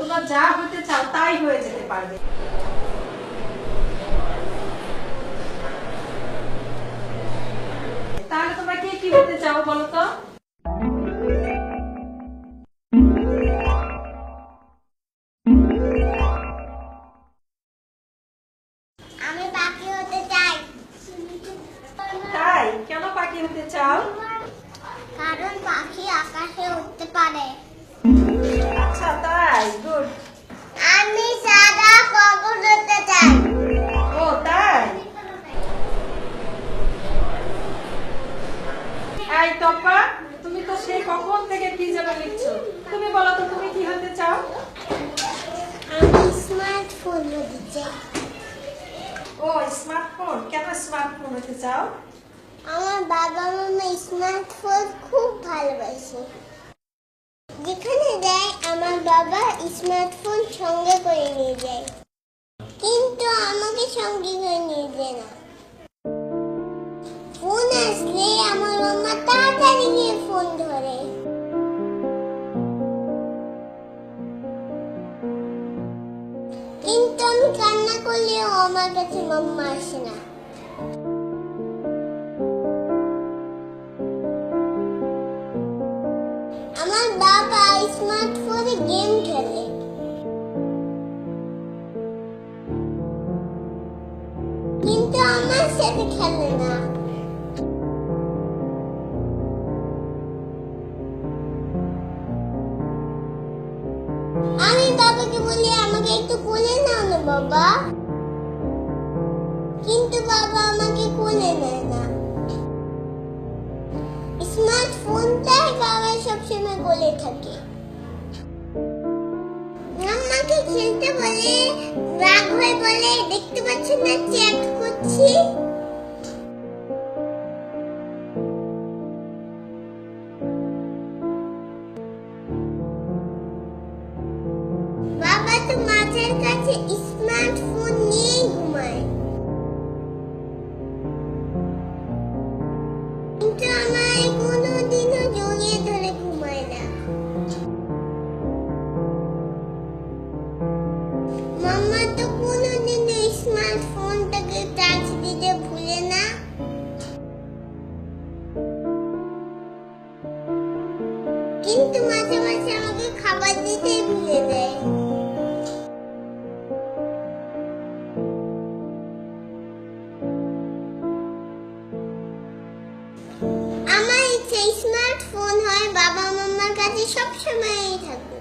তোমরা যা হতে চাও তাই হয়ে যেতে পারবে। তাহলে তোমরা কে কি হতে চাও বলো তো? আমি পাখি হতে চাই। তাই? কেন পাখি হতে চাও? কারণ পাখি আকাশে উড়তে পারে। আচ্ছা তাই, গুড। আমি সাদা কবুতর হতে চাই। ও তাই? এই টপ্পা, তুমি তো সেই কখন থেকে কি যেন লিখছো, তুমি বলো তো তুমি কি হতে চাও? আমি স্মার্টফোন হতে চাই। ও স্মার্টফোন, কেন স্মার্টফোন হতে চাও? আমার বাবা মামা স্মার্টফোন খুব ভালোবাসে। যেখানে যায় আমার বাবা স্মার্টফোন সঙ্গে করে নিয়ে যায়, কিন্তু আমাকে সঙ্গে করে নিয়ে যায় না। ফোন আসলে আমার মামা তাড়াতাড়ি গিয়ে ফোন ধরে, কিন্তু আমি কান্না করলেও আমার কাছে মাম্মা আসে না। আমার বাবা স্মার্টফোনে গেম খেলে, কিন্তু আমার সাথে খেলে না। আমি বাবাকে বলি আমাকে একটু কোলে নাও না বাবা, কিন্তু বাবা আমাকে কোলে নেয় না। স্মার্টফোনটাই বাবা সবসময় কোলে থাকে। আমাকে খেলতে বলে, রাগ হয়ে বলে দেখতে পাচ্ছেন না চ্যাট করছি। বাবা তো মাঝের কাছে স্মার্টফোন নিয়েই ঘুমায়, কিন্তু আমায় কোনোদিনও জড়িয়ে ধরে ঘুমায় না। মাম্মা তো কোনোদিনও স্মার্টফোনটাকে চার্জ দিতে ভুলে না, কিন্তু মাঝে মাঝে আমাকে খাবার দিতেই ভুলে দেয়। আমার ইচ্ছে স্মার্টফোন হয় বাবা মাম্মার কাছে সবসময়ই থাকবে।